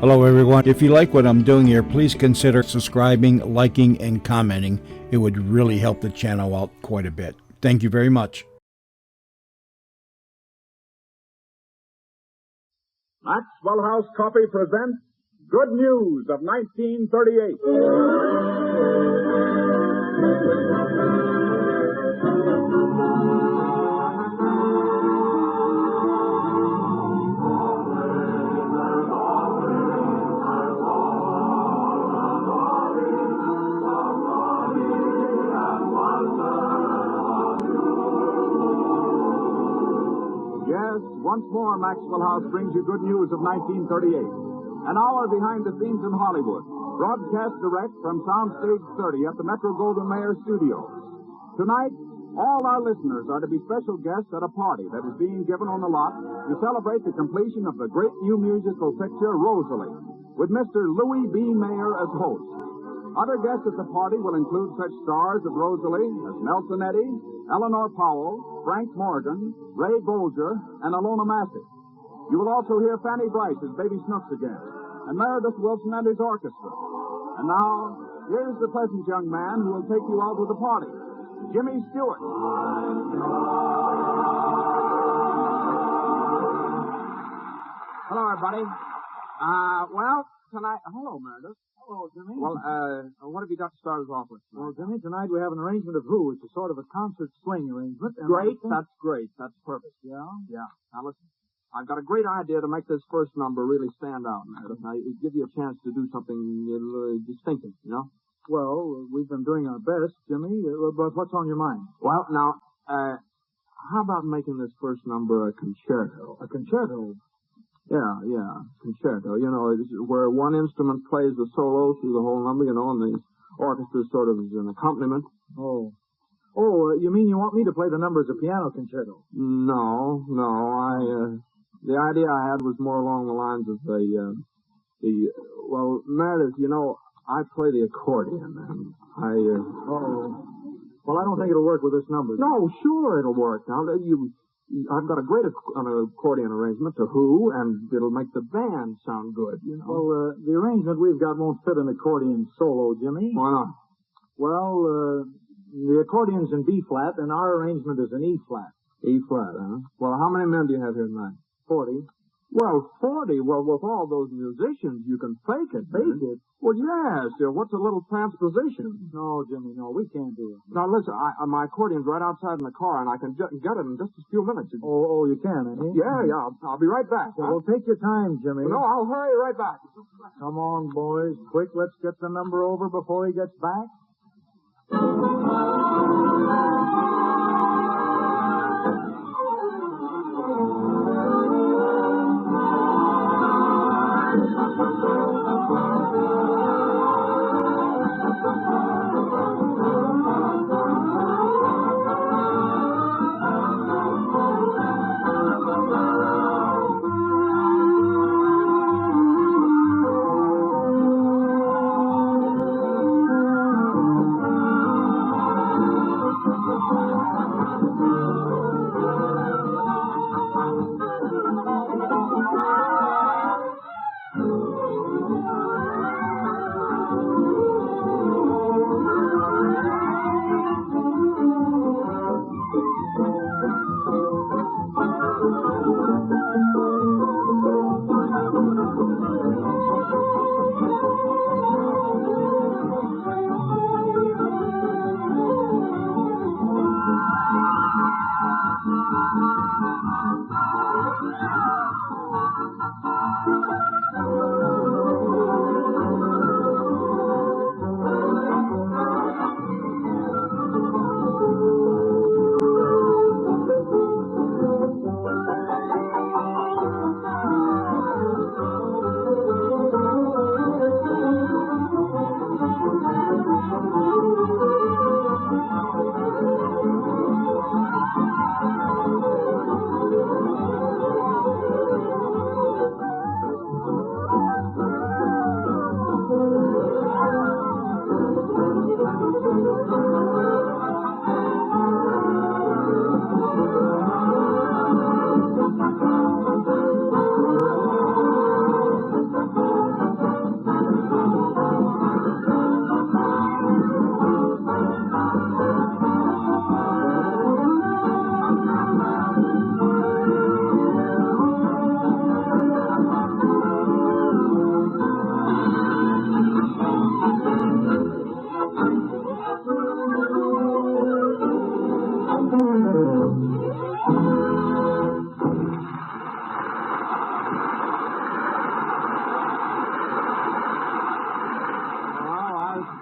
Hello everyone. If you like what I'm doing here, please consider subscribing, liking, and commenting. It would really help the channel out quite a bit. Thank you very much. Maxwell House Coffee presents Good News of 1938. Yes, once more Maxwell House brings you Good News of 1938. An hour behind the scenes in Hollywood. Broadcast direct from Soundstage 30 at the Metro-Goldwyn-Mayer Studios. Tonight, all our listeners are to be special guests at a party that is being given on the lot to celebrate the completion of the great new musical picture, Rosalie, with Mr. Louis B. Mayer as host. Other guests at the party will include such stars of Rosalie as Nelson Eddy, Eleanor Powell, Frank Morgan, Ray Bolger, and Alona Massey. You will also hear Fanny Brice as Baby Snooks again, and Meredith Wilson and his orchestra. And now, here's the pleasant young man who will take you out to the party, Jimmy Stewart. Hello, everybody. Tonight... Hello, Meredith. Hello, Jimmy. Well, what have you got to start us off with tonight? Well, Jimmy, tonight we have an arrangement of Who. It's a sort of a concert swing arrangement. Great. That's great. That's perfect. Yeah? Yeah. Now, listen. I've got a great idea to make this first number really stand out, Meredith. Now, it give you a chance to do something distinctive, you know? Well, we've been doing our best, Jimmy, but what's on your mind? Well, now, how about making this first number a concerto? A concerto? Yeah, concerto. You know, it's where one instrument plays the solo through the whole number, you know, and the orchestra sort of is an accompaniment. Oh, you mean you want me to play the number as a piano concerto? No, the idea I had was more along the lines of well, Meredith, you know, I play the accordion, and Well, I don't think it'll work with this number. No, sure it'll work. Now, I've got a great accordion arrangement to Who, and it'll make the band sound good, you know. Well, the arrangement we've got won't fit an accordion solo, Jimmy. Why not? Well, the accordion's in B-flat, and our arrangement is in E-flat. E-flat, huh? Well, how many men do you have here tonight? 40. Well, 40. Well, with all those musicians, you can fake it. Fake it? Well, yes. What's a little transposition? No, Jimmy, no. We can't do it. Now, listen, my accordion's right outside in the car, and I can get it in just a few minutes. Oh, you can, eh? Yeah. I'll be right back. Well, take your time, Jimmy. No, I'll hurry right back. Come on, boys. Quick, let's get the number over before he gets back.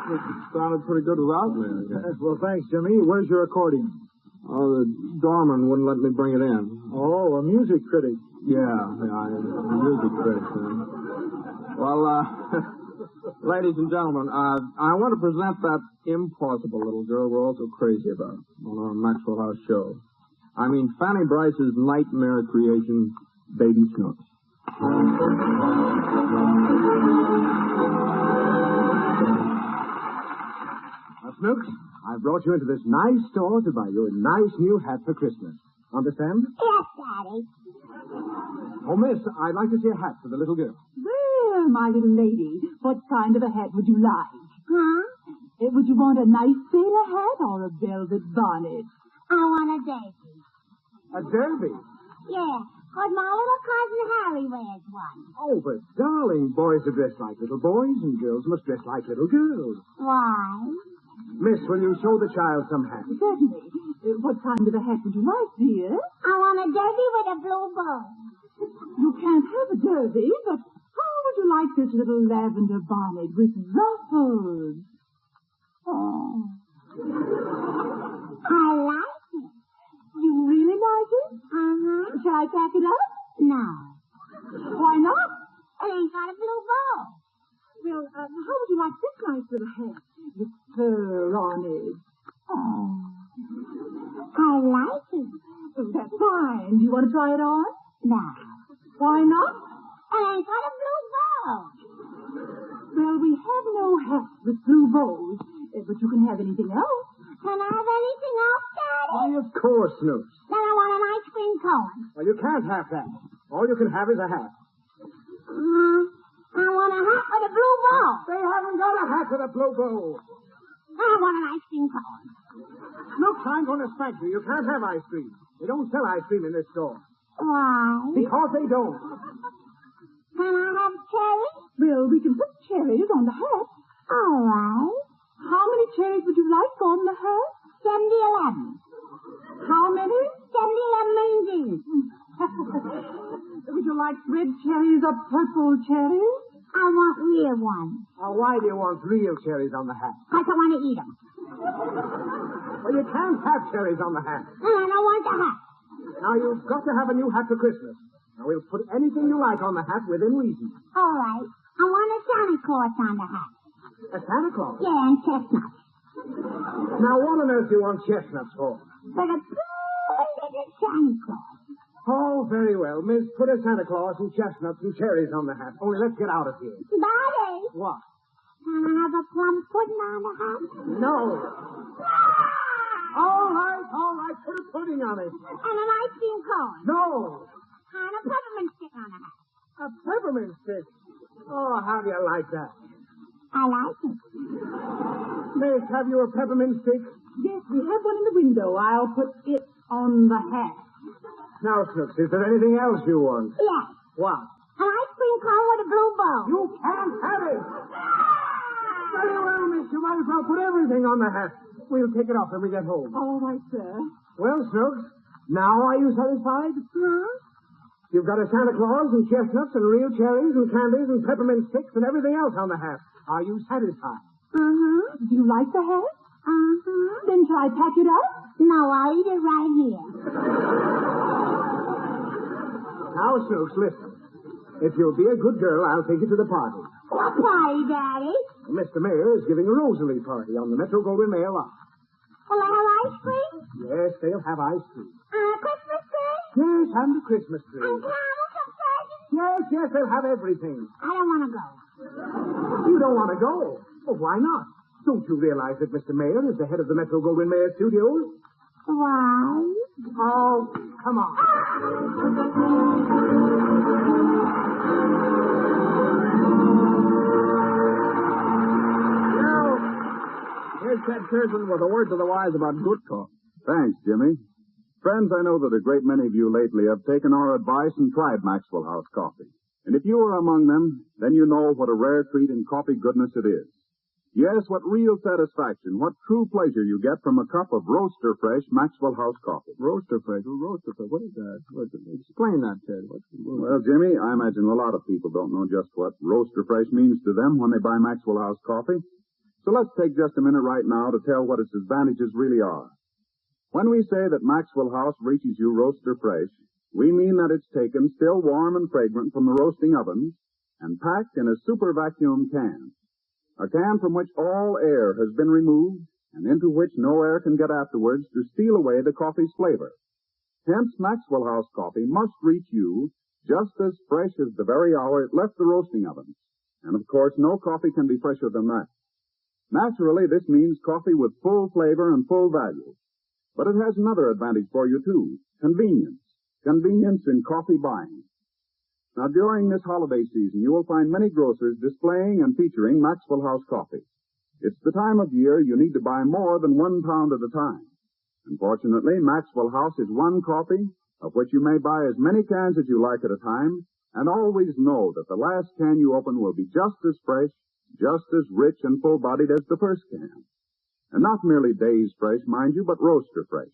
It sounded pretty good without me, I guess. Yes, well, thanks, Jimmy. Where's your accordion? Oh, the doorman wouldn't let me bring it in. Oh, a music critic. Yeah, a music critic. Well, ladies and gentlemen, I want to present that impossible little girl we're all so crazy about on our Maxwell House show. I mean, Fanny Bryce's nightmare creation, Baby Snooks. Now, Snooks, I brought you into this nice store to buy you a nice new hat for Christmas. Understand? Yes, Daddy. Oh, miss, I'd like to see a hat for the little girl. Well, my little lady, what kind of a hat would you like? Huh? Would you want a nice sailor hat or a velvet bonnet? I want a derby. A derby? Yeah, 'cause my little cousin Harry wears one. Oh, but darling, boys are dressed like little boys and girls must dress like little girls. Why? Miss, will you show the child some hats? Certainly. What kind of a hat would you like, dear? I want a derby with a blue bow. You can't have a derby, but how would you like this little lavender bonnet with ruffles? Oh. I like it. You really like it? Uh-huh. Shall I pack it up? No. Why not? It ain't got a blue bow. Well, how would you like this nice little hat with fur on it? Oh. I like it. Oh, that's fine. Do you want to try it on? No. Why not? It ain't got a blue bow. Well, we have no hats with blue bows, but you can have anything else. Can I have anything else, Daddy? Why, of course, Snooks. Then I want an ice cream cone. Well, you can't have that. All you can have is a hat. I want a hat with a blue bow. They haven't got a hat with a blue bow. I want an ice cream cone. Look, I'm going to spank you. You can't have ice cream. They don't sell ice cream in this store. Why? Because they don't. Can I have cherries? Well, we can put cherries on the hat. All right. How many cherries would you like on the hat? 70-11. How many? 70-11 Would you like red cherries or purple cherries? I want real ones. Now, why do you want real cherries on the hat? 'Cause I want to eat them. Well, you can't have cherries on the hat. And I don't want the hat. Now, you've got to have a new hat for Christmas. Now, we'll put anything you like on the hat within reason. All right. I want a Santa Claus on the hat. A Santa Claus? Yeah, and chestnuts. Now, what on earth do you want chestnuts for? For the poor little Santa Claus. Oh, very well. Miss, put a Santa Claus and chestnuts and cherries on the hat. Only let's get out of here. Daddy, What? can I have a plum pudding on the hat? No. All right. Put a pudding on it. And an ice cream cone. No. And a peppermint stick on the hat. A peppermint stick. Oh, how do you like that? I like it. Miss, have you a peppermint stick? Yes, we have one in the window. I'll put it on the hat. Now, Snooks, is there anything else you want? Yes. What? An ice cream cone with a blue bow. You can't have it. Very well, miss. You might as well put everything on the hat. We'll take it off when we get home. All right, sir. Well, Snooks, now are you satisfied? Huh? You've got a Santa Claus and chestnuts and real cherries and candies and peppermint sticks and everything else on the hat. Are you satisfied? Uh-huh. Do you like the hat? Uh-huh. Then shall I pack it up? No, I'll eat it right here. Now, Snooks, listen. If you'll be a good girl, I'll take you to the party. What party, Daddy? Mr. Mayor is giving a Rosalie party on the Metro Goldwyn Mayer lot. Will I have ice cream? Yes, they'll have ice cream. And a Christmas tree? Yes, and a Christmas tree. And carols and presents? Yes, they'll have everything. I don't want to go. You don't want to go? Well, why not? Don't you realize that Mr. Mayor is the head of the Metro Goldwyn Mayer Studios? Why? Oh, come on. Here's Ted Pearson with a word to the wise about good coffee. Thanks, Jimmy. Friends, I know that a great many of you lately have taken our advice and tried Maxwell House coffee. And if you are among them, then you know what a rare treat in coffee goodness it is. Yes, what real satisfaction, what true pleasure you get from a cup of roaster fresh Maxwell House coffee. Roaster fresh. What is that? Explain that, Ted. Well, Jimmy, I imagine a lot of people don't know just what roaster fresh means to them when they buy Maxwell House coffee. So let's take just a minute right now to tell what its advantages really are. When we say that Maxwell House reaches you roaster fresh, we mean that it's taken still warm and fragrant from the roasting ovens and packed in a super vacuum can. A can from which all air has been removed and into which no air can get afterwards to steal away the coffee's flavor. Hence, Maxwell House coffee must reach you just as fresh as the very hour it left the roasting ovens. And of course, no coffee can be fresher than that. Naturally, this means coffee with full flavor and full value. But it has another advantage for you, too. Convenience. Convenience in coffee buying. Now, during this holiday season, you will find many grocers displaying and featuring Maxwell House coffee. It's the time of year you need to buy more than 1 pound at a time. Unfortunately, Maxwell House is one coffee of which you may buy as many cans as you like at a time, and always know that the last can you open will be just as fresh, just as rich and full-bodied as the first can. And not merely days fresh, mind you, but roaster fresh.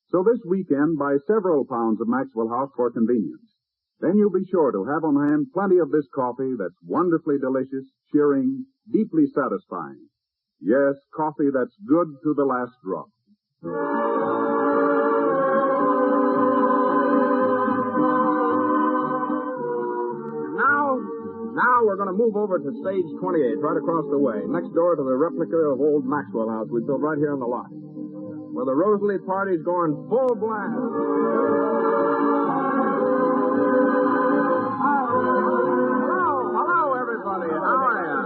So this weekend, buy several pounds of Maxwell House for convenience. Then you'll be sure to have on hand plenty of this coffee that's wonderfully delicious, cheering, deeply satisfying. Yes, coffee that's good to the last drop. Now we're going to move over to stage 28, right across the way, next door to the replica of old Maxwell House we built right here in the lot, where the Rosalie party's going full blast. Hello, everybody. How are you?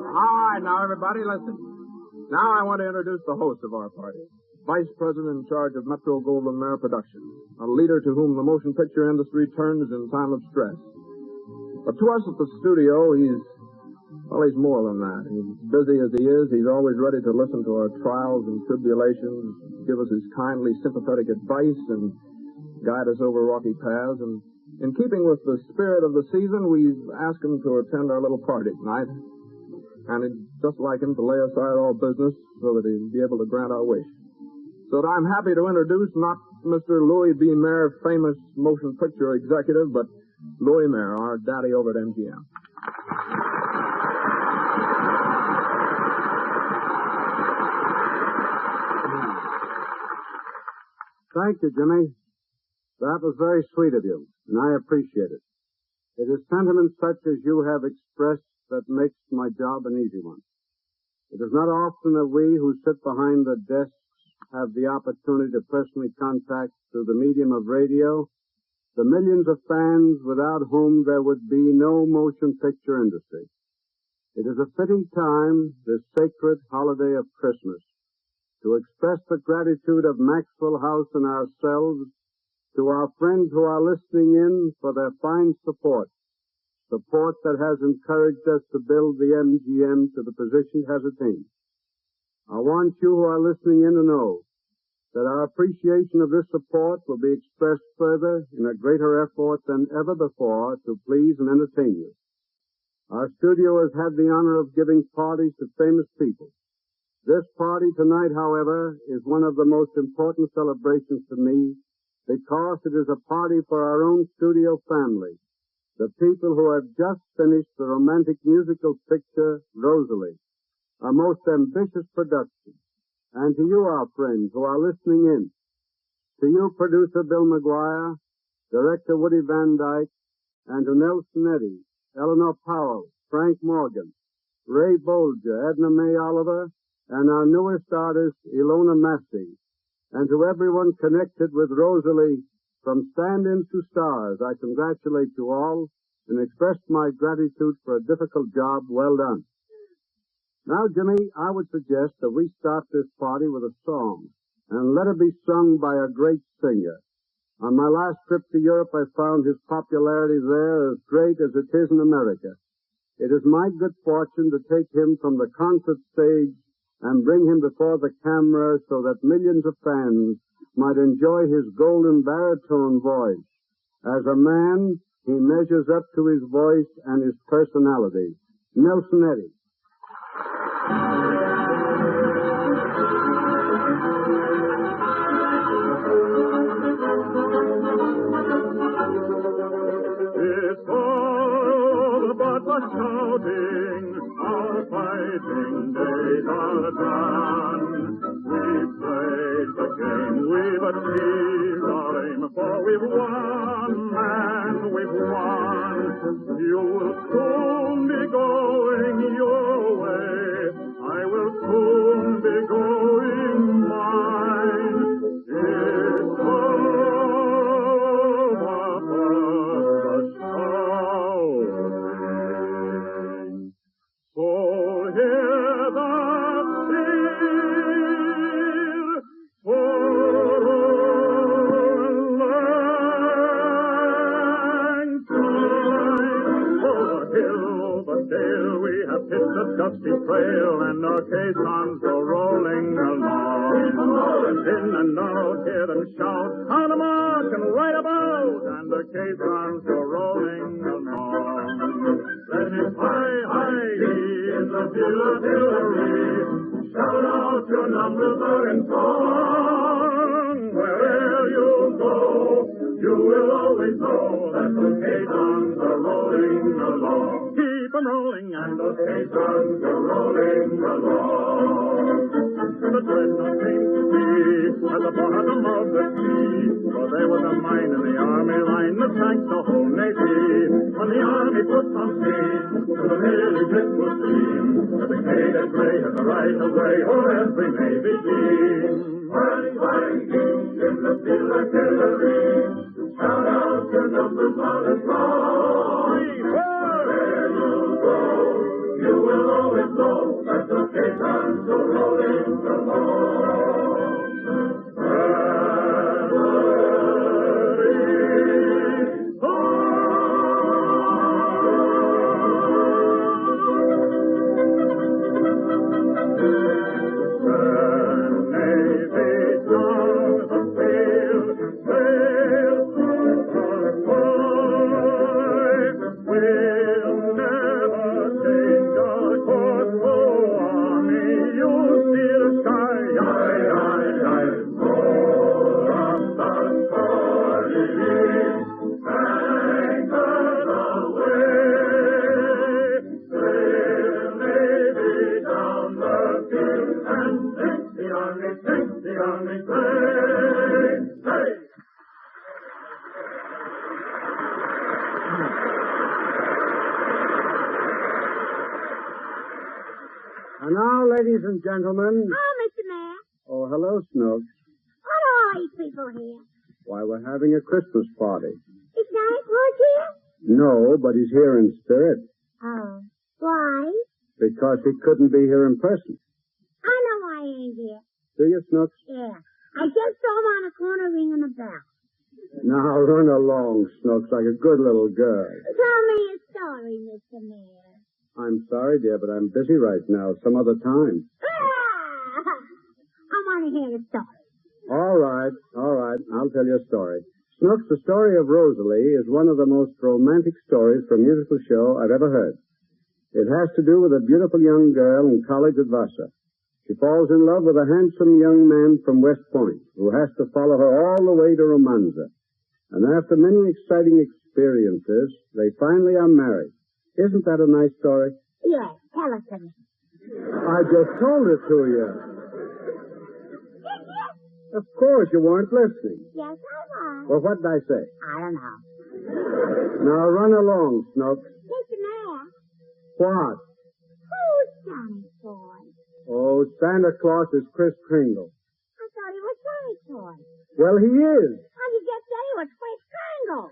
All right, now, everybody, listen. Now I want to introduce the host of our party, Vice President in charge of Metro-Goldwyn-Mayer Productions, a leader to whom the motion picture industry turns in time of stress. But to us at the studio, he's more than that. He's busy as he is. He's always ready to listen to our trials and tribulations, give us his kindly, sympathetic advice, and guide us over rocky paths. And in keeping with the spirit of the season, we've asked him to attend our little party tonight. And it'd just like him to lay aside all business so that he'd be able to grant our wish. So that I'm happy to introduce not Mr. Louis B. Mayer, famous motion picture executive, but Louis Mayer, our daddy over at MGM. Thank you, Jimmy. That was very sweet of you, and I appreciate it. It is sentiment such as you have expressed that makes my job an easy one. It is not often that we who sit behind the desks have the opportunity to personally contact, through the medium of radio, the millions of fans without whom there would be no motion picture industry. It is a fitting time, this sacred holiday of Christmas, to express the gratitude of Maxwell House and ourselves to our friends who are listening in for their fine support that has encouraged us to build the MGM to the position it has attained. I want you who are listening in to know that our appreciation of this support will be expressed further in a greater effort than ever before to please and entertain you. Our studio has had the honor of giving parties to famous people. This party tonight, however, is one of the most important celebrations to me because it is a party for our own studio family, the people who have just finished the romantic musical picture, Rosalie, a most ambitious production. And to you, our friends, who are listening in, to you, producer Bill McGuire, director Woody Van Dyke, and to Nelson Eddy, Eleanor Powell, Frank Morgan, Ray Bolger, Edna May Oliver, and our newest artist, Ilona Massey, and to everyone connected with Rosalie, from stand-ins to stars, I congratulate you all and express my gratitude for a difficult job well done. Now, Jimmy, I would suggest that we start this party with a song, and let it be sung by a great singer. On my last trip to Europe, I found his popularity there as great as it is in America. It is my good fortune to take him from the concert stage and bring him before the camera so that millions of fans might enjoy his golden baritone voice. As a man, he measures up to his voice and his personality. Nelson Eddy. It's all about the shouting, our fight waiting days are done. We've played the game, we've achieved our aim, for we've won, and we've won. You will soon be going your way. I will soon be going mine. It's over for the shouting. So hear the cheer for Dale, we have hit the dusty trail, and our caissons go rolling along. In and out, hear them shout, on the march and right about, and the caissons go rolling along. Let me high, in the artillery, shout out your numbers are in song. Wherever you go, you will always know that the caissons are rolling along. Keep them rolling, and those caissons are rolling along. The dreadnought came to be at the bottom of the sea, for there was a mine in the army line that sank the whole navy. When the army put on steam to the nearly blissful stream, the Decatur Gray had the right of way o'er every navy team. Fighting in the field artillery, shout out your numbers on the throng. Where you go, you will always know that the caissons are rolling along. And now, ladies and gentlemen... Oh, Mr. Mayor. Oh, hello, Snooks. What are all these people here? Why, we're having a Christmas party. Is Santa Claus here? No, but he's here in spirit. Oh. Why? Because he couldn't be here in person. I know why he ain't here. Do you, Snooks? Yeah. I just saw him on the corner ringing a bell. Now, run along, Snooks, like a good little girl. Tell me a story, Mr. Mayor. I'm sorry, dear, but I'm busy right now. Some other time. I want to hear the story. All right. I'll tell you a story. Snooks, the story of Rosalie is one of the most romantic stories from a musical show I've ever heard. It has to do with a beautiful young girl in college at Vassar. She falls in love with a handsome young man from West Point who has to follow her all the way to Romanza. And after many exciting experiences, they finally are married. Isn't that a nice story? Yes, tell it to me. I just told it to you. Did you? Of course, you weren't listening. Yes, I was. Well, what did I say? I don't know. Now run along, Snooks. Mr. Mayor, What? who's Santa Claus? Oh, Santa Claus is Kris Kringle. I thought he was Santa Claus. Well, he is. How you just say he was Kris Kringle?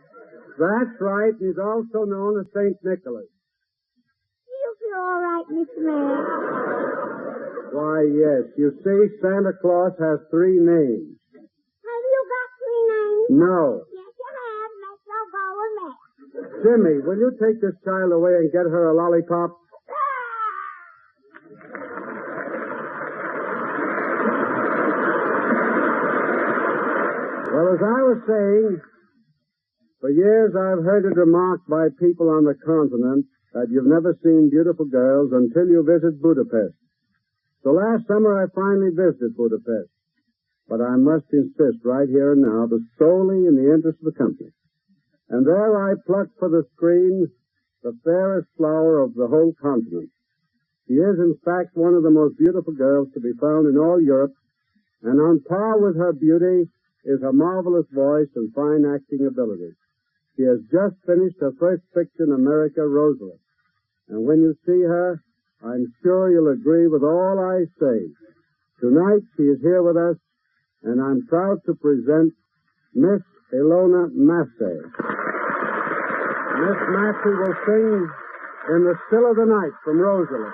That's right. He's also known as St. Nicholas. Do you feel all right, Mr. Mayor? Why, yes. You see, Santa Claus has 3 names. Have you got 3 names? No. Yes, you have. Let's all go with that. Jimmy, will you take this child away and get her a lollipop? Well, as I was saying, for years I've heard it remarked by people on the continent that you've never seen beautiful girls until you visit Budapest. So last summer I finally visited Budapest. But I must insist right here and now that solely in the interest of the company. And there I plucked for the screen the fairest flower of the whole continent. She is, in fact, one of the most beautiful girls to be found in all Europe, and on par with her beauty is her marvelous voice and fine acting ability. She has just finished her first picture in America, Rosalie. And when you see her, I'm sure you'll agree with all I say. Tonight she is here with us, and I'm proud to present Miss Ilona Massey. Miss Massey will sing In the Still of the Night from Rosalie.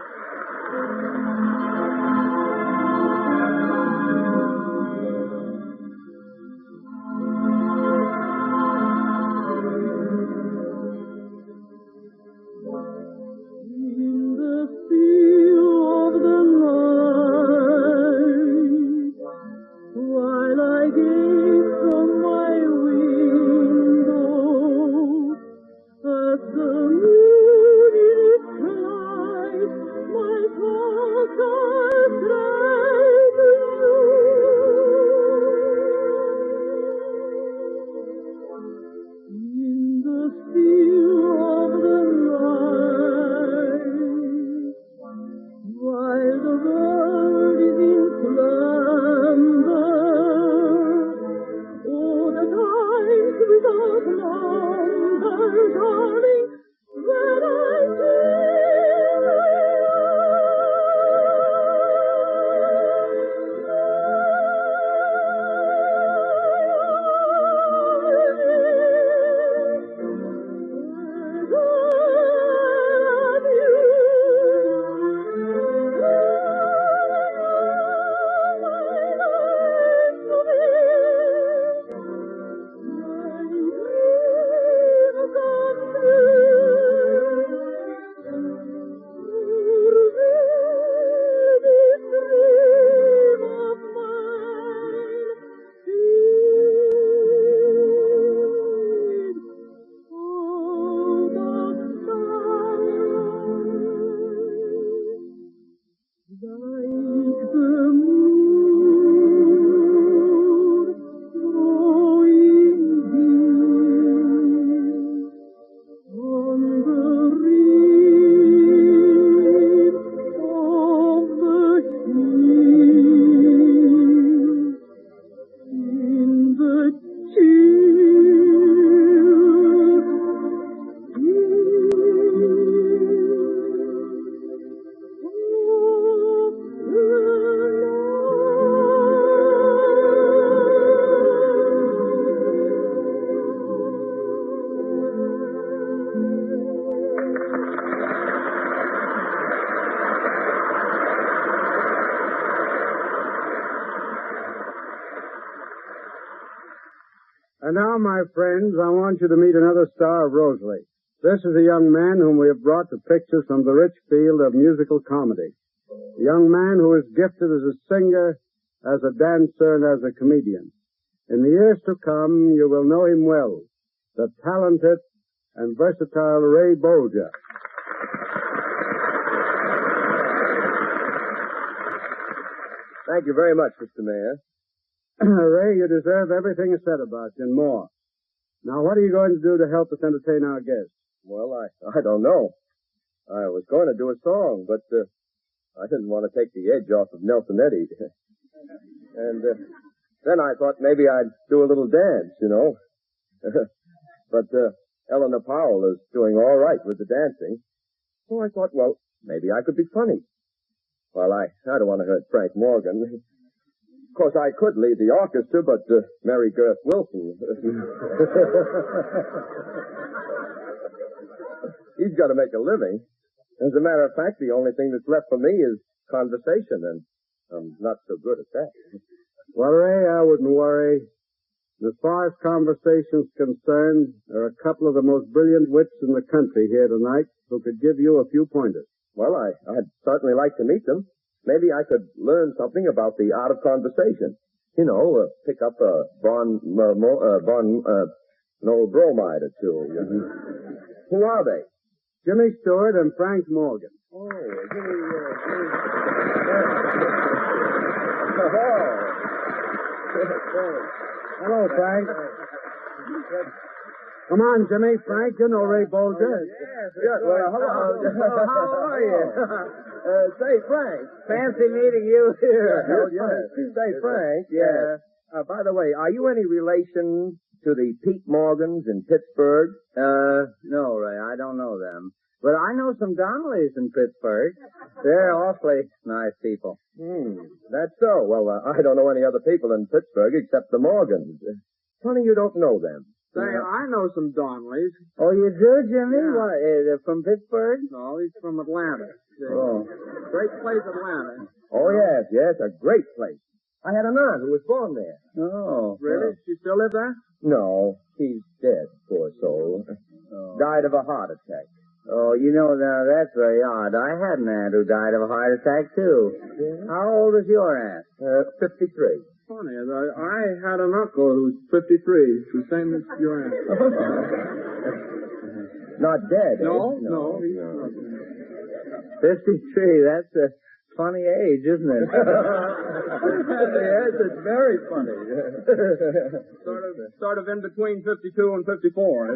And now, my friends, I want you to meet another star of Rosalie. This is a young man whom we have brought to pictures from the rich field of musical comedy. A young man who is gifted as a singer, as a dancer, and as a comedian. In the years to come, you will know him well, the talented and versatile Ray Bolger. Thank you very much, Mr. Mayor. Ray, you deserve everything said about you and more. Now, what are you going to do to help us entertain our guests? Well, I don't know. I was going to do a song, but I didn't want to take the edge off of Nelson Eddy. And then I thought maybe I'd do a little dance, you know. But Eleanor Powell is doing all right with the dancing. So I thought, well, maybe I could be funny. Well, I don't want to hurt Frank Morgan. Of course, I could lead the orchestra, but Mary Girth Wilson. He's got to make a living. As a matter of fact, the only thing that's left for me is conversation, and I'm not so good at that. Well, Ray, I wouldn't worry. As far as conversation's concerned, there are a couple of the most brilliant wits in the country here tonight who could give you a few pointers. Well, I'd certainly like to meet them. Maybe I could learn something about the art of conversation. You know, pick up an old bromide or two. Who are they? Jimmy Stewart and Frank Morgan. Oh, Jimmy. Hello, Frank. Come on, Jimmy. Frank, you know Ray Bolger. Yes. Well, hello. How are you? Say, Frank. Fancy meeting you here. Hell yes. Say, Frank. Yeah. By the way, are you any relation to the Pete Morgans in Pittsburgh? No, Ray, I don't know them. But I know some Donnellys in Pittsburgh. They're awfully nice people. That's so. Well, I don't know any other people in Pittsburgh except the Morgans. Funny you don't know them. Say, I know some Donnellys. Oh, you do, Jimmy? Yeah. What, from Pittsburgh? No, he's from Atlanta. Oh. Great place, Atlanta. Oh, yes, a great place. I had an aunt who was born there. Oh. Really? She still live there? No, she's dead, poor soul. Oh. Died of a heart attack. Oh, you know, now that's very odd. I had an aunt who died of a heart attack, too. Yeah. How old is your aunt? 53. Funny, I had an uncle who's 53, the same as your aunt. Not dead, No, eh? no. 53, that's a funny age, isn't it? Yes, it's very funny. Sort of in between 52 and 54.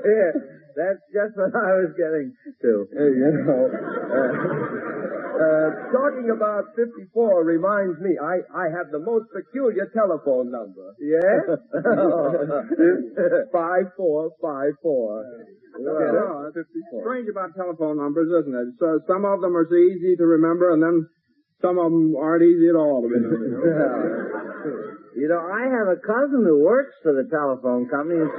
Yeah, that's just what I was getting to. Talking about 54 reminds me, I have the most peculiar telephone number. Yeah? 5454. Well, it's strange about telephone numbers, isn't it? So some of them are so easy to remember, and then some of them aren't easy at all to remember. You know, I have a cousin who works for the telephone company, and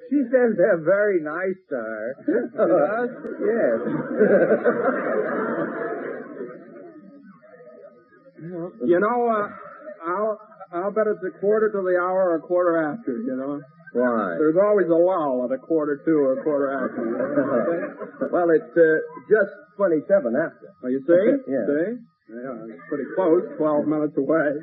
she says they're very nice to her. Yes. You know, I'll bet it's a quarter to the hour or a quarter after, you know. Why? There's always a lull at a quarter to or a quarter after. Well, it's just 27 after. Oh, you see? Yeah. See? Yeah, it's pretty close, 12 minutes away.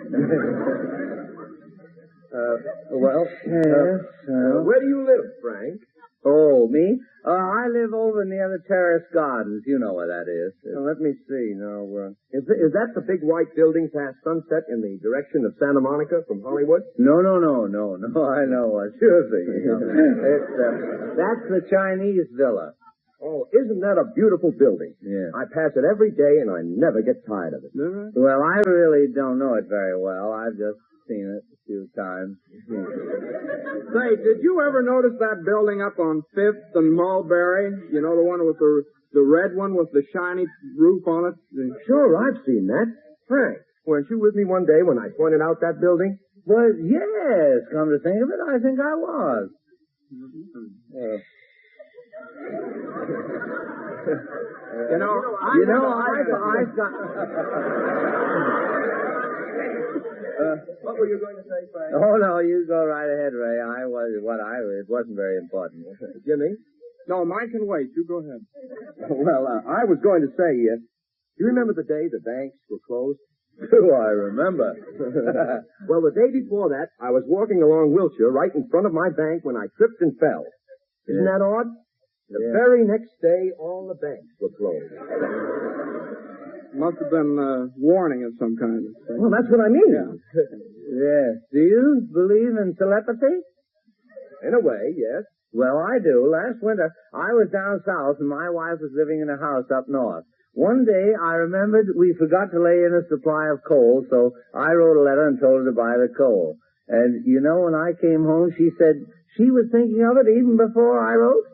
Where do you live, Frank? Oh, me? I live over near the Terrace Gardens. You know where that is. Let me see. Now, is that the big white building past Sunset in the direction of Santa Monica from Hollywood? No. I know what you're thinking of. That's the Chinese Villa. Oh, isn't that a beautiful building? Yeah. I pass it every day and I never get tired of it. Well, I really don't know it very well. I've just seen it a few times. Say, did you ever notice that building up on 5th and Mulberry? You know, the one with the red one with the shiny roof on it? Sure, I've seen that. Frank, weren't you with me one day when I pointed out that building? Well, yes, come to think of it, I think I was. I've got... What were you going to say, Frank? Oh, no, you go right ahead, Ray. It wasn't very important. Jimmy? No, mine can wait. You go ahead. Well, I was going to say, do you remember the day the banks were closed? Do I remember? Well, the day before that, I was walking along Wilshire right in front of my bank when I tripped and fell. Isn't that odd? The very next day, all the banks were closed. Must have been a warning of some kind. Well, that's what I mean. Yes. Do you believe in telepathy? In a way, yes. Well, I do. Last winter, I was down south and my wife was living in a house up north. One day, I remembered we forgot to lay in a supply of coal, so I wrote a letter and told her to buy the coal. And, you know, when I came home, she said she was thinking of it even before I wrote.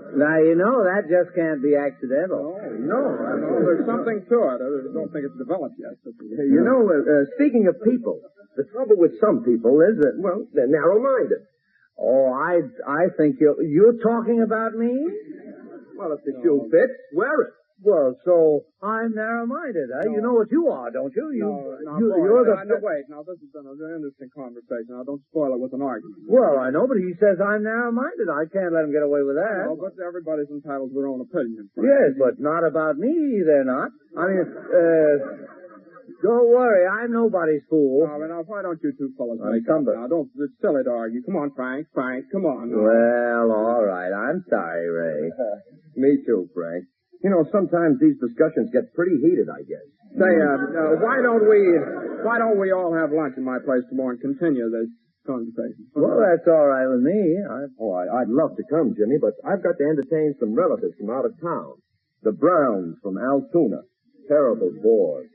Now, you know, that just can't be accidental. No, there's something to it. I don't think it's developed yet. You know, speaking of people, the trouble with some people is that, well, they're narrow-minded. Oh, I think you're talking about me? Well, if the shoe fits, wear it. Well, so I'm narrow-minded, huh? No. You know what you are, don't you? You're the... Wait, now, this has been an interesting conversation. Now, don't spoil it with an argument. Well, I know, but he says I'm narrow-minded. I can't let him get away with that. No, but everybody's entitled to their own opinion. Yes, but not about me, they're not. I mean, don't worry, I'm nobody's fool. Now, why don't you two fellas make up now? It's silly to argue. Come on, Frank, come on. Well, all right. I'm sorry, Ray. Me too, Frank. You know, sometimes these discussions get pretty heated, I guess. Say, why don't we... Why don't we all have lunch in my place tomorrow and continue this conversation? Well, that's all right with me. I'd love to come, Jimmy, but I've got to entertain some relatives from out of town. The Browns from Altoona. Terrible bores.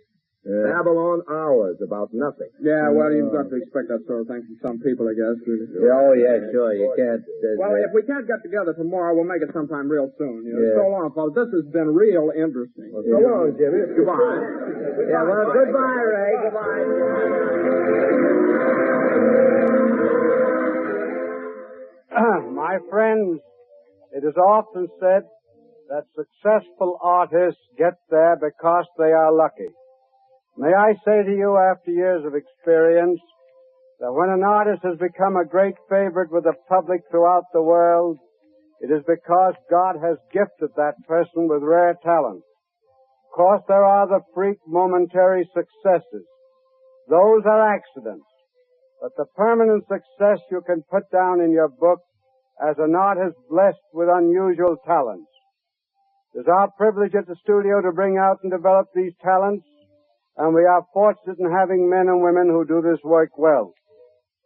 Babylon hours about nothing. Yeah, well, you've got to expect that sort of thing from some people, I guess. Oh, yeah, sure. You can't... Well, if we can't get together tomorrow, we'll make it sometime real soon. So long, folks. This has been real interesting. Well, so long, Jimmy. Goodbye. Yeah, well, goodbye, Ray. Goodbye. My friends, it is often said that successful artists get there because they are lucky. May I say to you, after years of experience, that when an artist has become a great favorite with the public throughout the world, it is because God has gifted that person with rare talent. Of course, there are the freak momentary successes. Those are accidents. But the permanent success you can put down in your book as an artist blessed with unusual talents. It is our privilege at the studio to bring out and develop these talents, and we are fortunate in having men and women who do this work well.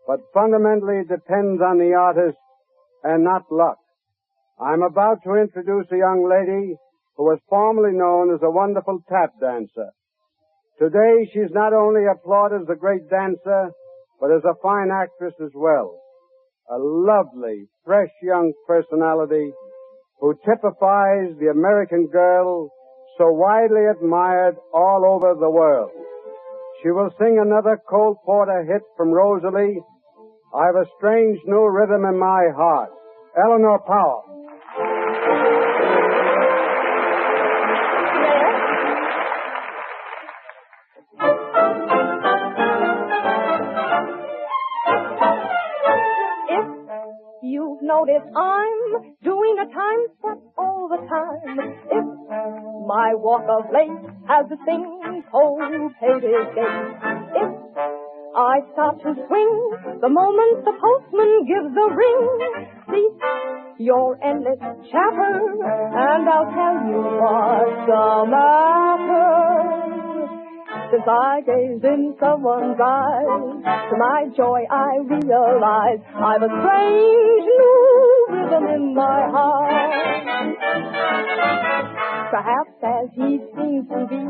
But fundamentally it depends on the artist and not luck. I'm about to introduce a young lady who was formerly known as a wonderful tap dancer. Today she's not only applauded as a great dancer, but as a fine actress as well. A lovely, fresh young personality who typifies the American girl so widely admired all over the world. She will sing another Cole Porter hit from Rosalie, I've a Strange New Rhythm in My Heart. Eleanor Powell. You've noticed I'm doing a time step all the time. If my walk of late has a thing called Katie's gait. If I start to swing the moment the postman gives the ring. See your endless chatter, and I'll tell you what's the matter. Since I gazed in someone's eyes, to my joy I realize I've a strange new rhythm in my heart. Perhaps as he seems to be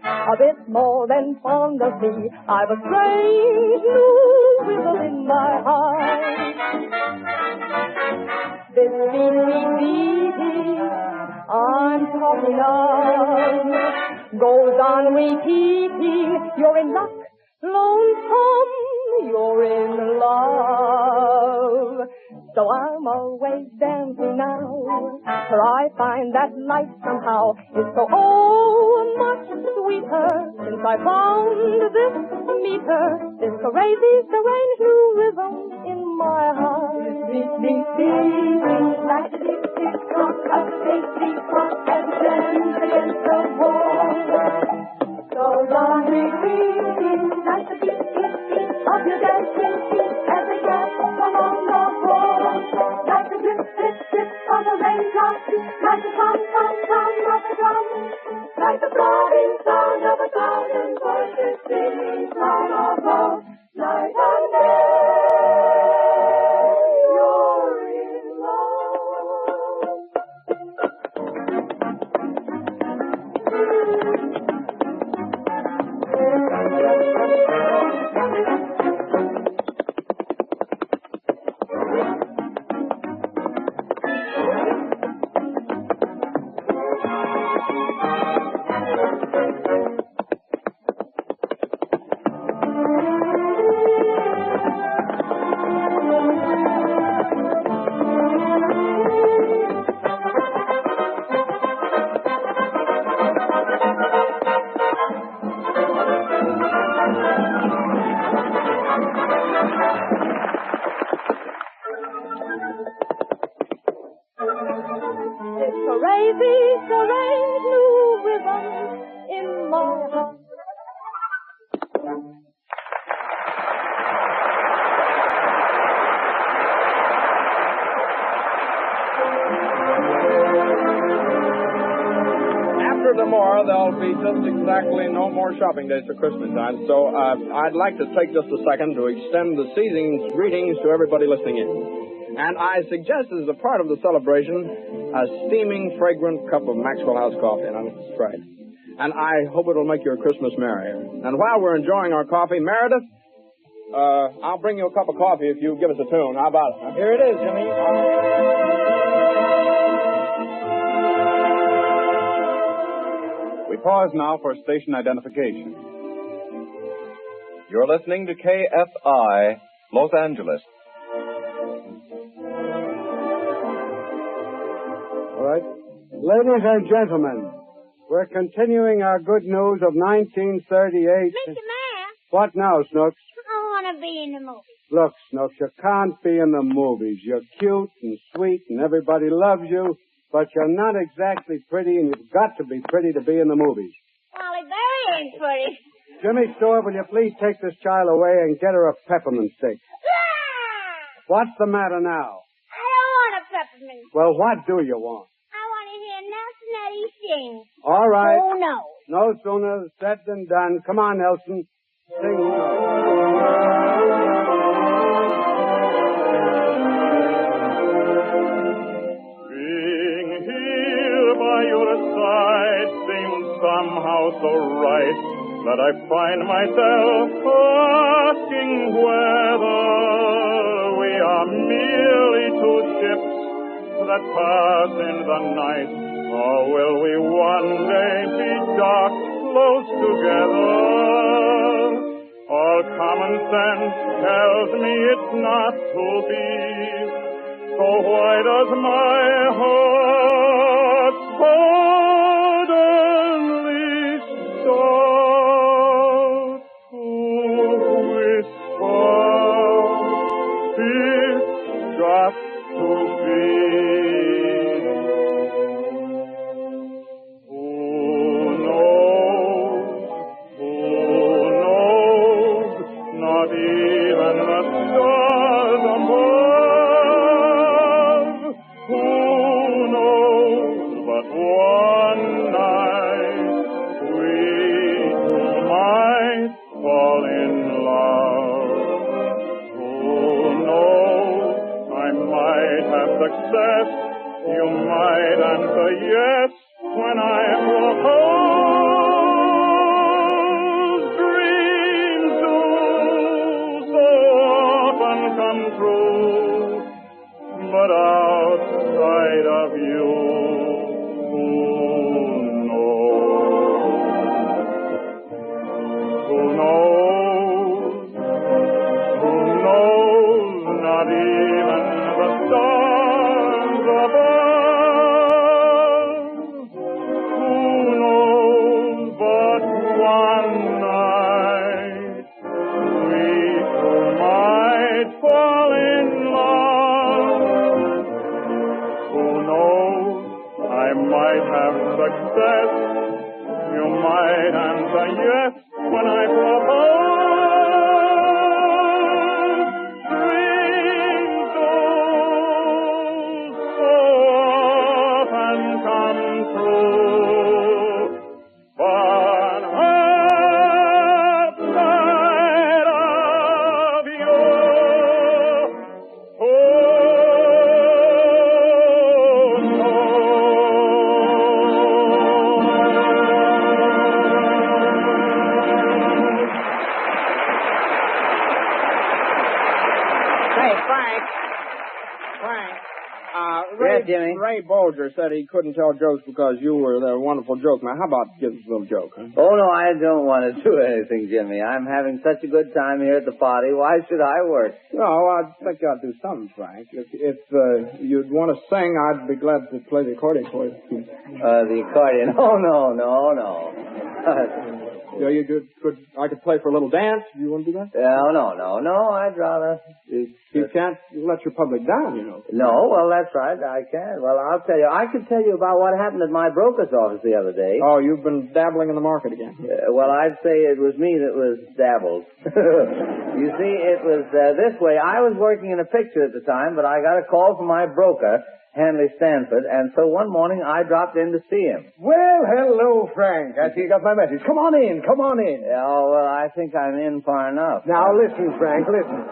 a bit more than fond of me, I've a strange new rhythm in my heart. This beat, I'm talking of goes on repeating. You're in luck, lonesome, you're in love. So I'm always dancing now, for I find that life somehow is so much sweeter since I found this meter, this crazy, strange new rhythm in my heart. Beat, beat, beat, like a beat, beat, rock, a beat, beat, rock, and dance against the wall. So on repeating, like a beat, beat, beat, of your dancing feet as they dance along the floor. Like a drip, drip, drip of a raindrop, like a tom, tom, tom of a drum, like the throbbing sound of 1,000 voices singing from above. Night and day, you're in love. Crazy, strange new rhythm in my heart. After the or more, there'll be just exactly no more shopping days for Christmas time. So I'd like to take just a second to extend the season's greetings to everybody listening in. And I suggest as a part of the celebration, a steaming, fragrant cup of Maxwell House coffee. And that's right. And I hope it'll make your Christmas merrier. And while we're enjoying our coffee, Meredith, I'll bring you a cup of coffee if you give us a tune. How about it? Here it is, Jimmy. We pause now for station identification. You're listening to KFI, Los Angeles. All right. Ladies and gentlemen, we're continuing our good news of 1938. Mr. Mayor. What now, Snooks? I want to be in the movie. Look, Snooks, you can't be in the movies. You're cute and sweet and everybody loves you, but you're not exactly pretty, and you've got to be pretty to be in the movies. Wally Berry ain't pretty. Jimmy Stewart, will you please take this child away and get her a peppermint stick? What's the matter now? I don't want a peppermint. Well, what do you want? I want to hear Nelson Eddy sing. All right. Oh, no. No sooner said than done. Come on, Nelson. Sing Who Knows. Being here by your side seems somehow so right that I find myself asking whether we are merely two ships that pass in the night, or will we one day be docked close together? All common sense tells me it's not to be. So why does my heart suddenly start to whisper? It's got to be. Who knows? Not even the stars above. Who knows? But one night we two might fall in love. Who knows? I might have success. You might answer yes when I propose. Dreams do so often come true, but outside of you, who knows? Who knows? Who knows? Not even the stars above. Who knows? But one night we two might fall in love. Who knows? I might have success. You might answer yes when I propose. Dreams do so often come true, but outside of you, who Hey, Frank. Yes, Jimmy. Ray Bolger said he couldn't tell jokes because you were the wonderful joke man. How about give us a little joke, huh? Oh, no, I don't want to do anything, Jimmy. I'm having such a good time here at the party. Why should I work? No, I think you ought to do something, Frank. If you'd want to sing, I'd be glad to play the accordion for you. The accordion. Oh, no. Yeah, you could. I could play for a little dance. Do you want to do that? No. I'd rather. You can't let your public down, you know. No, well, that's right. I can. Well, I'll tell you. I could tell you about what happened at my broker's office the other day. Oh, you've been dabbling in the market again. Well, I'd say it was me that was dabbled. You see, it was this way. I was working in a picture at the time, but I got a call from my broker, Hanley Stanford, and so one morning I dropped in to see him. Well, hello, Frank. I see you got my message. Come on in. Oh, well, I think I'm in far enough. Now, listen, Frank, listen.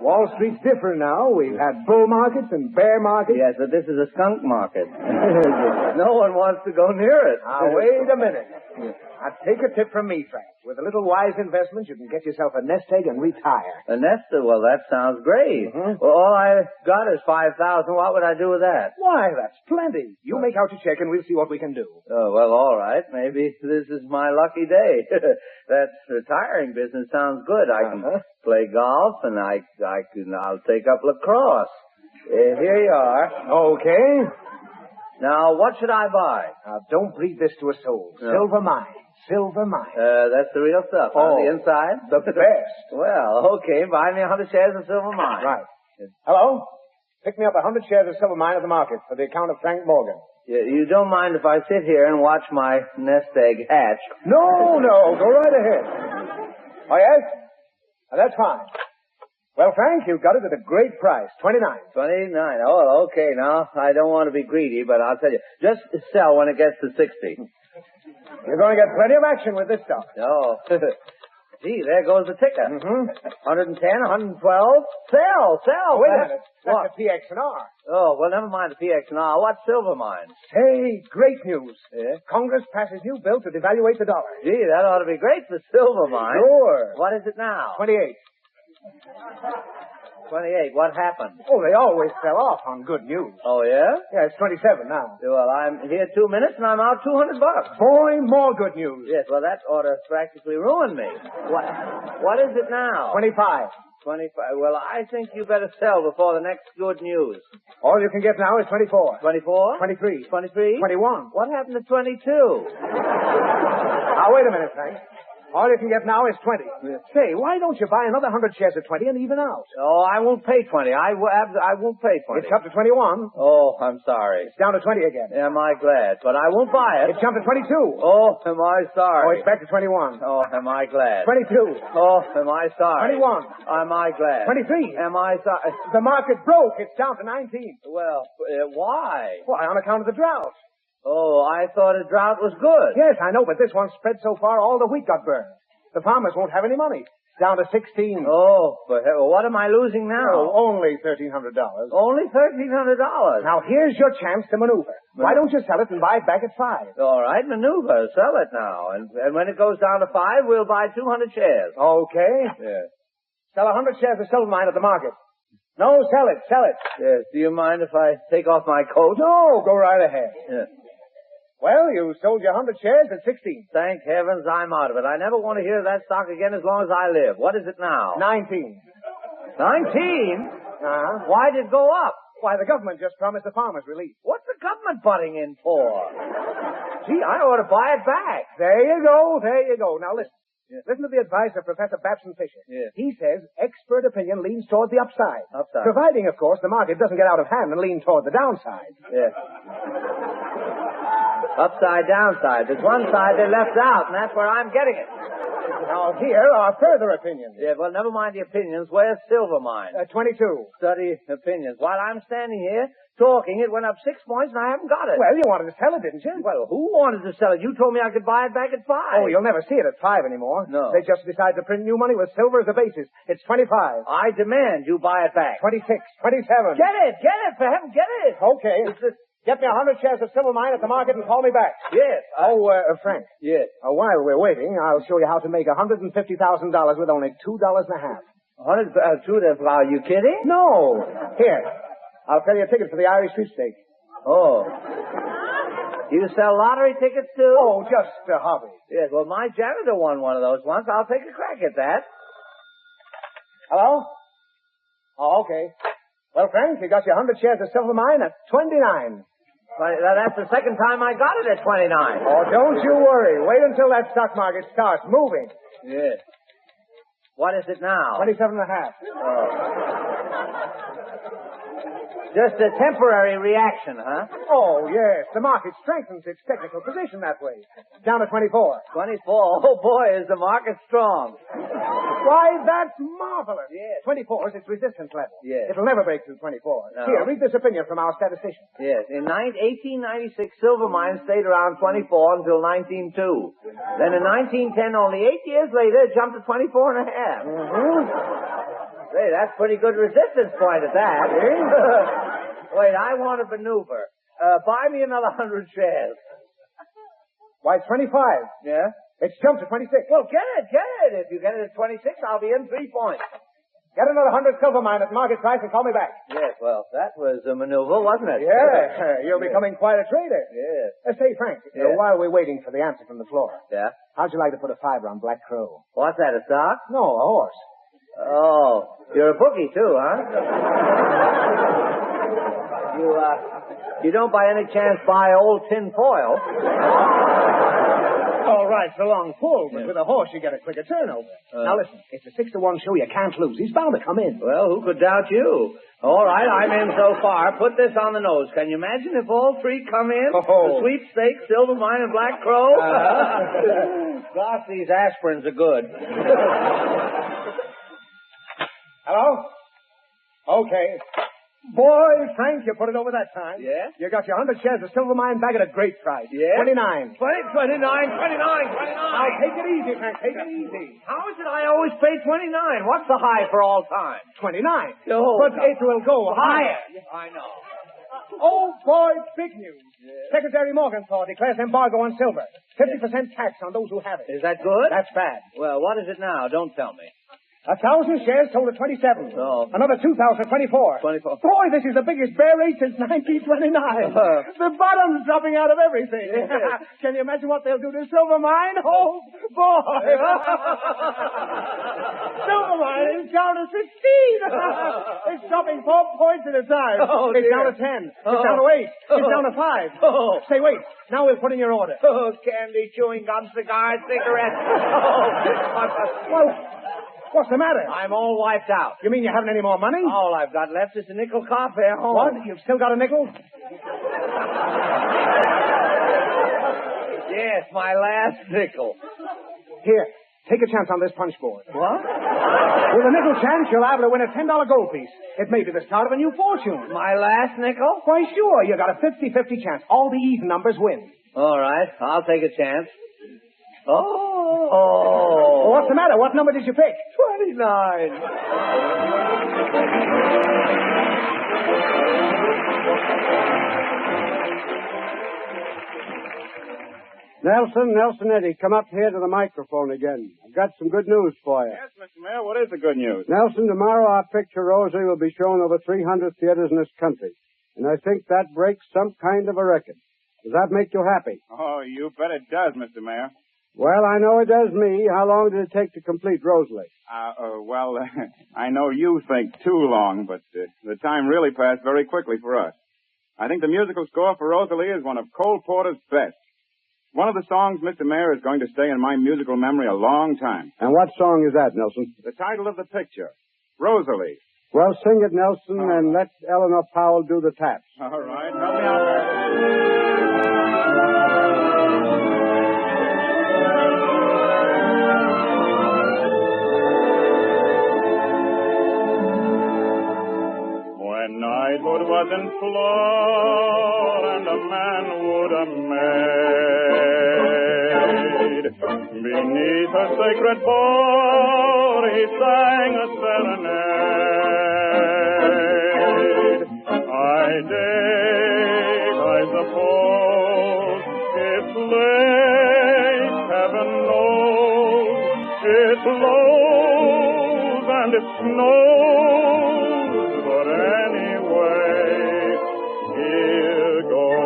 Wall Street's different now. We've had bull markets and bear markets. Yes, but this is a skunk market. No one wants to go near it. Now, wait a minute. Now, take a tip from me, Frank. With a little wise investment, you can get yourself a nest egg and retire. A nest egg? Well, that sounds great. Mm-hmm. Well, all I got is $5,000. What would I do with that? Why, that's plenty. You make out your check and we'll see what we can do. Oh, well, all right. Maybe this is my lucky day. That retiring business sounds good. I can play golf and I'll take up lacrosse. Here you are. Okay. Now, what should I buy? Now, don't breathe this to a soul. No. Silver mine. That's the real stuff. Oh, on the inside? The best. Well, okay. Buy me 100 shares of Silver Mine. Right. Hello? Pick me up 100 shares of Silver Mine at the market for the account of Frank Morgan. You don't mind if I sit here and watch my nest egg hatch? No. Go right ahead. Oh, yes? That's fine. Well, Frank, you got it at a great price. $29. $29. Oh, okay. Now, I don't want to be greedy, but I'll tell you. Just sell when it gets to 60. You're going to get plenty of action with this stuff. Oh. Gee, there goes the ticker. Mm-hmm. 110, 112. Sell. Wait a minute. That's What? the PX&R. Oh, well, never mind the PX&R. What's Silver Mine? Say, great news. Yeah? Congress passes new bill to devaluate the dollar. Gee, that ought to be great for Silver Mine. Sure. What is it now? 28. 28. What happened? Oh, they always sell off on good news. Oh, yeah? Yeah, it's 27 now. Well, I'm here 2 minutes and I'm out $200. Boy, more good news. Yes, well, that ought to practically ruin me. What is it now? 25. 25. Well, I think you better sell before the next good news. All you can get now is 24. 24? 23. 23? 21. What happened to 22? Now, wait a minute, Frank. All you can get now is 20. Yeah. Say, why don't you buy another 100 shares at 20 and even out? Oh, I won't pay 20. I won't pay 20. It's up to 21. Oh, I'm sorry. It's down to 20 again. Am I glad? But I won't buy it. It's jumped to 22. Oh, am I Oh, sorry? it's back to 21. Oh, am I glad? 22. Oh, am I sorry? 21. Am I glad? 23. Am I sorry? The market broke. It's down to 19. Well, why? Why, on account of the drought. Oh, I thought a drought was good. Yes, I know, but this one spread so far, all the wheat got burned. The farmers won't have any money. It's down to 16. Oh, but what am I losing now? Oh, only $1,300. Only $1,300. Now, here's your chance to maneuver. Why don't you sell it and buy it back at 5? All right, maneuver. Sell it now. And when it goes down to 5, we'll buy 200 shares. Okay. Yeah. Sell 100 shares of Silver Mine at the market. No, sell it. Yes. Do you mind if I take off my coat? No, go right ahead. Yeah. Well, you sold your 100 shares at 16. Thank heavens I'm out of it. I never want to hear that stock again as long as I live. What is it now? 19. 19? Uh-huh. Why did it go up? Why, the government just promised the farmers relief. What's the government butting in for? Gee, I ought to buy it back. There you go. Now, listen. Yeah. Listen to the advice of Professor Babson Fisher. Yes. He says expert opinion leans toward the upside. Upside. Providing, of course, the market doesn't get out of hand and lean toward the downside. Yes. Upside, downside. There's one side they left out, and that's where I'm getting it. Now, here are further opinions. Yeah, well, never mind the opinions. Where's Silver Mine? 22. Study opinions. While I'm standing here talking, it went up 6 points, and I haven't got it. Well, you wanted to sell it, didn't you? Well, who wanted to sell it? You told me I could buy it back at 5. Oh, you'll never see it at 5 anymore. No. They just decided to print new money with silver as a basis. It's 25. I demand you buy it back. 26. 27. Get it, for heaven, get it. Okay. Get me 100 shares of Silver Mine at the market and call me back. Yes. Frank. Yes. While we're waiting, I'll show you how to make $150,000 with only $2.50. 100, are you kidding? No. Here. I'll sell you a ticket for the Irish sweepstake. Oh. You sell lottery tickets too? Oh, just a hobby. Yes, well, my janitor won one of those once. I'll take a crack at that. Hello? Oh, okay. Well, Frank, you got your 100 shares of Silver Mine at 29. That's the second time I got it at 29. Oh, don't you worry. Wait until that stock market starts moving. Yes. What is it now? 27 and a half. Oh. Just a temporary reaction, huh? Oh, yes. The market strengthens its technical position that way. Down to 24. 24? Oh, boy, is the market strong. Why, that's marvelous. Yes. 24 is its resistance level. Yes. It'll never break through 24. No. Here, read this opinion from our statistician. Yes. In 1896, silver mines stayed around 24 until 1902. Then in 1910, only 8 years later, it jumped to 24 and a half. Say, that's pretty good resistance point at that. Wait, I want a maneuver. Buy me another 100 shares. Why, it's 25. Yeah? It's jumped to 26. Well, get it. If you get it at 26, I'll be in 3 points. Get another 100 silver mine at market price and call me back. Yes, well, that was a maneuver, wasn't it? Yeah, you're becoming quite a trader. Yes. Say, Frank, while we're waiting for the answer from the floor, Yeah? how'd you like to put a fiver on Black Crow? What's that, a stock? No, a horse. Oh, you're a bookie, too, huh? You don't by any chance buy old tin foil? All right, so long pull, but with a horse you get a quicker turnover. Now listen, it's a 6-to-1 show. You can't lose. He's bound to come in. Well, who could doubt you? All right, I'm in so far. Put this on the nose. Can you imagine if all three come in? The sweepstakes, Silver Mine, and Black Crow? Gosh, these aspirins are good. Hello? Okay. Boy, Frank, you put it over that time. Yeah? You got your 100 shares of Silver Mine back at a great price. Yeah? 29. 29. Now, take it easy, Frank. Take it easy. How is it I always pay 29? What's the high for all time? 29. Oh, But it will go higher. I know. Oh, boy, big news. Yeah. Secretary Morgenthau declares embargo on silver. 50% tax on those who have it. Is that good? That's bad. Well, what is it now? Don't tell me. 1,000 shares sold at 27. Oh. Another 2,000 at 24. 24. Boy, this is the biggest bear rate since 1929. The bottom's dropping out of everything. Yes. Can you imagine what they'll do to Silver Mine? Oh, boy. Silver Mine is down to 16. It's dropping 4 points at a time. Oh, it's dear. down to 10. It's down to 8. It's down to 5. Oh. Say, wait. Now we'll put in your order. Oh, candy, chewing gum, cigars, cigarettes. Well, what's the matter? I'm all wiped out. You mean you haven't any more money? All I've got left is a nickel coffee at home. What? You've still got a nickel? Yes, my last nickel. Here, take a chance on this punch board. What? With a nickel chance, you'll be able to win a $10 gold piece. It may be the start of a new fortune. My last nickel? Why, sure. You got a 50-50 chance. All the even numbers win. All right, I'll take a chance. Oh. Well, what's the matter? What number did you pick? 29. Nelson Eddy, come up here to the microphone again. I've got some good news for you. Yes, Mr. Mayor, what is the good news? Nelson, tomorrow our picture, Rosalie, will be shown over 300 theaters in this country. And I think that breaks some kind of a record. Does that make you happy? Oh, you bet it does, Mr. Mayor. Well, I know it does me. How long did it take to complete Rosalie? I know you think too long, but the time really passed very quickly for us. I think the musical score for Rosalie is one of Cole Porter's best. One of the songs, Mr. Mayor, is going to stay in my musical memory a long time. And what song is that, Nelson? The title of the picture, Rosalie. Well, sing it, Nelson, and let Eleanor Powell do the taps. All right, help me out there. When knighthood was in floor and a man would have made, beneath a sacred board he sang a serenade. I did, I suppose, it's late, heaven knows, it blows and it snows, but anyway, here goes.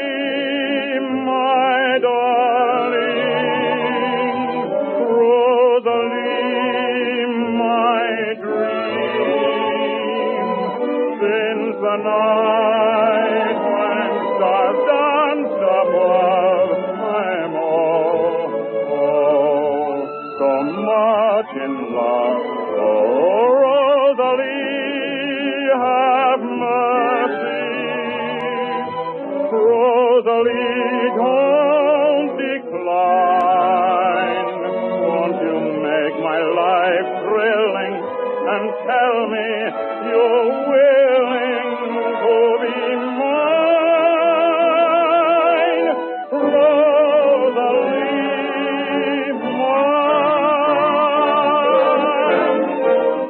Rosalie, my darling, Rosalie, my dream, since the night when stars danced above, I'm so much in love. Oh, Rosalie, have mercy. Rosalie, don't decline. Won't you make my life thrilling and tell me you're willing to be mine? Rosalie,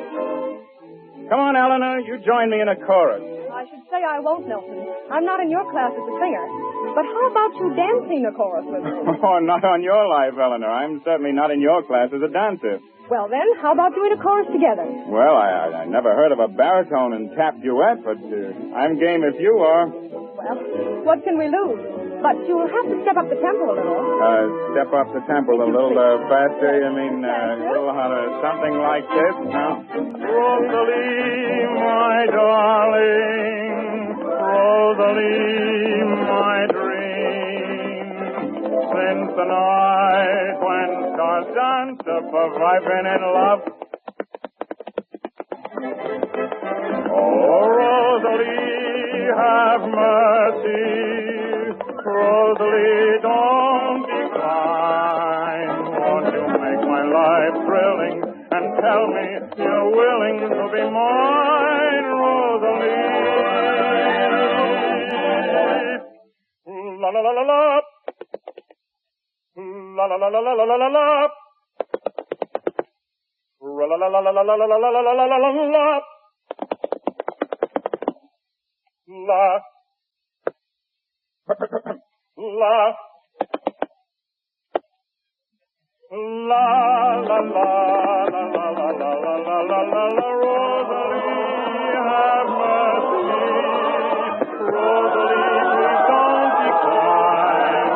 mine. Come on, Eleanor, you join me in a chorus. I should say I won't, Nelson. I'm not in your class as a singer. But how about you dancing the chorus with me? Oh, not on your life, Eleanor. I'm certainly not in your class as a dancer. Well, then, how about doing a chorus together? Well, I never heard of a baritone and tap duet, but I'm game if you are. Well, what can we lose? But you'll have to step up the tempo a little. Step up the tempo a little faster. You mean, something like this? No? Rosalie, my darling, Rosalie, my dream. Since the night when stars dance up, I've been in love. Oh, Rosalie, have mercy. Rosalie, don't decline. Won't you make my life thrilling and tell me you're willing to be mine, Rosalie? La la la la la. La la la la la la la la la. La la la la la la la la la la la la la la. La. La. La la la la la la la la la la la. Rosalie, have mercy. Rosalie, please don't decline.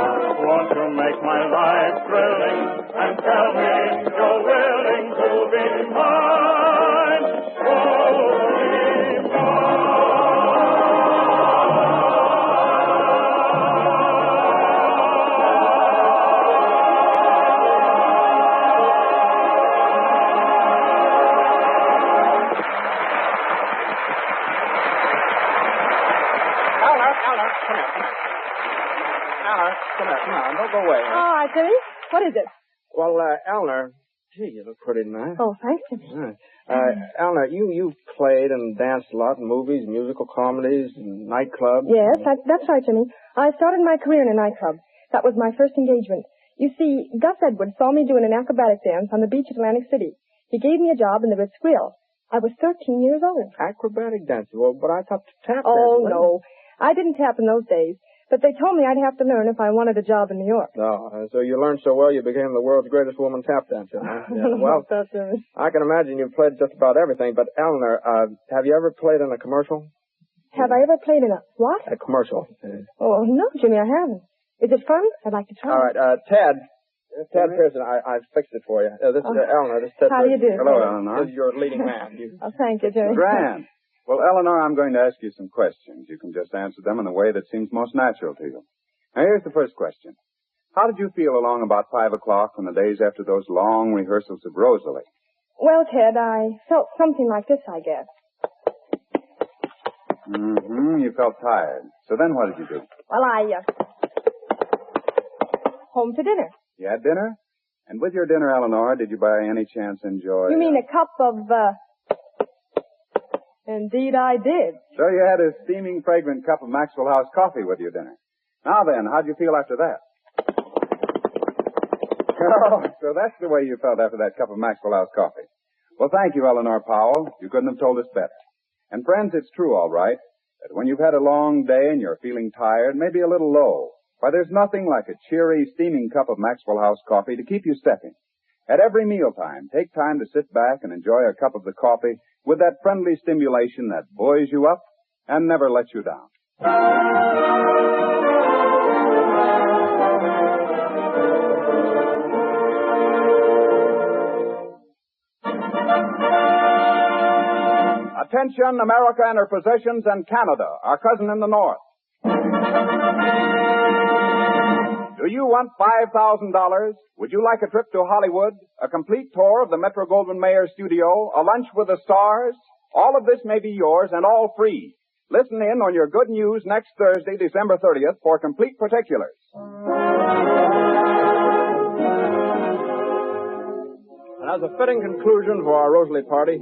Won't you make my life thrilling and tell me you're willing to be mine? Rosalie, mine. Come on, don't go away. All right, Jimmy. What is it? Well, Eleanor, gee, you look pretty tonight. Oh, thanks, Jimmy. Eleanor, you played and danced a lot in movies, musical comedies, and nightclubs. Yes, that's right, Jimmy. I started my career in a nightclub. That was my first engagement. You see, Gus Edwards saw me doing an acrobatic dance on the beach at Atlantic City. He gave me a job in the Ritz Grill. I was 13 years old. Acrobatic dancing? Well, but I thought tap Oh, dancing. no. I didn't tap in those days. But they told me I'd have to learn if I wanted a job in New York. Oh, so you learned so well you became the world's greatest woman tap dancer, huh? Yeah. Well, I can imagine you've played just about everything. But, Eleanor, have you ever played in a commercial? Have I ever played in a what? A commercial. Oh, no, Jimmy, I haven't. Is it fun? I'd like to try. All right, Ted Pearson, I fixed it for you. This is Eleanor. This is Ted How do you do? Hello, Eleanor. This is your leading man. Oh, thank you, Jimmy. Grand. Well, Eleanor, I'm going to ask you some questions. You can just answer them in the way that seems most natural to you. Now, here's the first question. How did you feel along about 5 o'clock on the days after those long rehearsals of Rosalie? Well, Ted, I felt something like this, I guess. You felt tired. So then what did you do? Well, home to dinner. You had dinner? And with your dinner, Eleanor, did you by any chance enjoy... You mean a cup of, Indeed I did. So you had a steaming, fragrant cup of Maxwell House coffee with your dinner. Now then, how'd you feel after that? Oh, so that's the way you felt after that cup of Maxwell House coffee. Well, thank you, Eleanor Powell. You couldn't have told us better. And friends, it's true, all right, that when you've had a long day and you're feeling tired, maybe a little low, why, there's nothing like a cheery, steaming cup of Maxwell House coffee to keep you stepping. At every mealtime, take time to sit back and enjoy a cup of the coffee with that friendly stimulation that buoys you up and never lets you down. Attention, America and her possessions, and Canada, our cousin in the north. Do you want $5,000? Would you like a trip to Hollywood, a complete tour of the Metro-Goldwyn-Mayer studio, a lunch with the stars? All of this may be yours and all free. Listen in on your good news next Thursday, December 30th, for complete particulars. And as a fitting conclusion for our Rosalie party,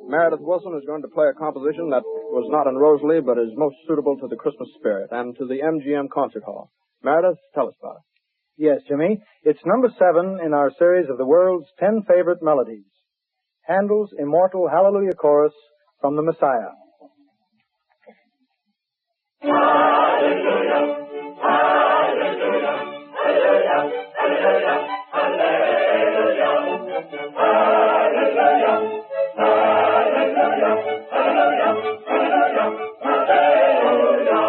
Meredith Wilson is going to play a composition that was not in Rosalie, but is most suitable to the Christmas spirit and to the MGM Concert Hall. Meredith, tell us about it. Yes, Jimmy. It's number 7 in our series of the world's 10 favorite melodies. Handel's immortal Hallelujah Chorus from the Messiah. Hallelujah, hallelujah, hallelujah, hallelujah, hallelujah, hallelujah, hallelujah, hallelujah, hallelujah, hallelujah.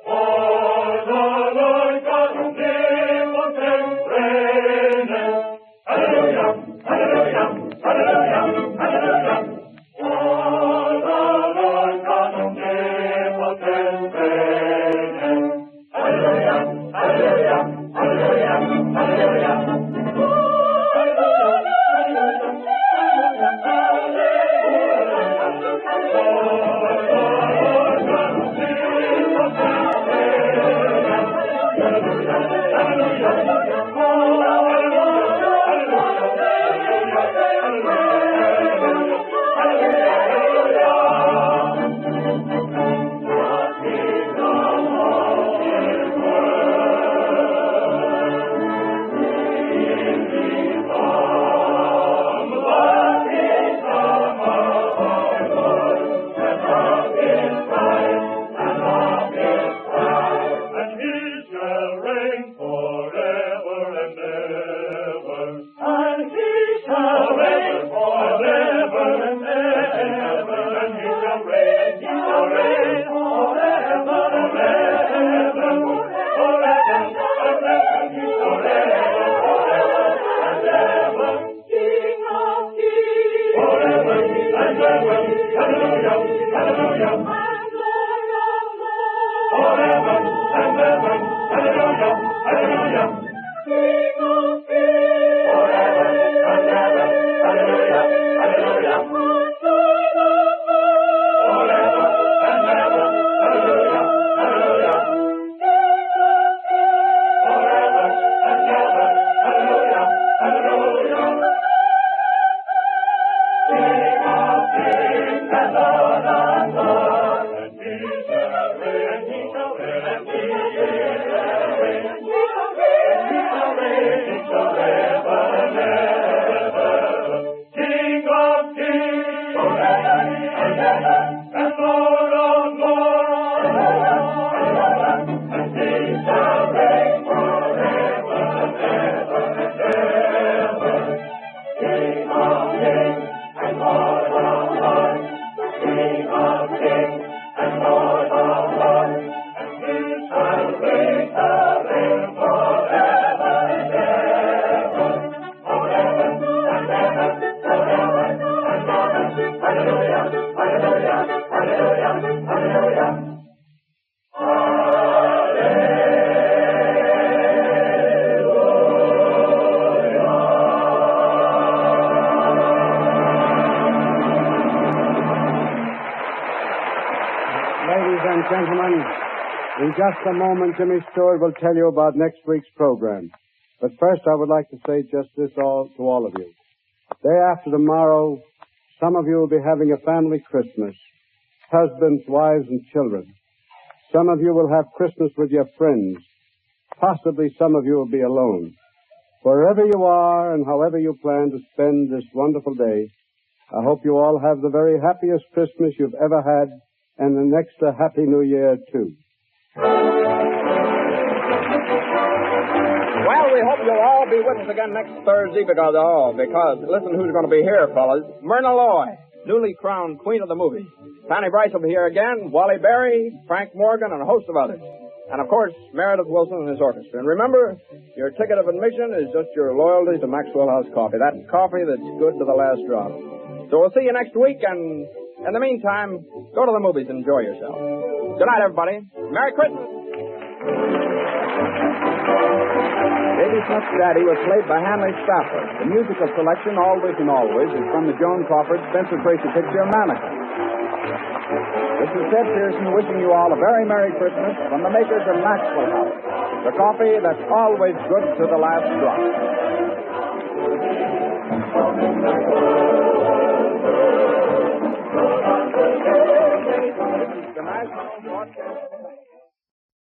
For the Lord God omnipotent reigneth. Hallelujah, hallelujah, hallelujah, hallelujah. For the Lord God omnipotent reigneth. Hallelujah, hallelujah, hallelujah, hallelujah. Ladies and gentlemen, in just a moment, Jimmy Stewart will tell you about next week's program. But first, I would like to say just this to all of you. Day after tomorrow, some of you will be having a family Christmas, husbands, wives, and children. Some of you will have Christmas with your friends. Possibly some of you will be alone. Wherever you are and however you plan to spend this wonderful day, I hope you all have the very happiest Christmas you've ever had, and an extra happy New Year, too. Well, we hope you'll all be with us again next Thursday because listen who's going to be here, fellas. Myrna Loy, newly crowned Queen of the Movie. Fanny Bryce will be here again, Wally Berry, Frank Morgan, and a host of others. And, of course, Meredith Wilson and his orchestra. And remember, your ticket of admission is just your loyalty to Maxwell House Coffee. That coffee that's good to the last drop. So we'll see you next week, and in the meantime, go to the movies and enjoy yourself. Good night, everybody. Merry Christmas. Baby Smith's Daddy was played by Hanley Stafford. The musical selection, Always and Always, is from the Joan Crawford Spencer Tracy picture, Mannequin. This is Ted Pearson wishing you all a very Merry Christmas from the makers of Maxwell House, the coffee that's always good to the last drop.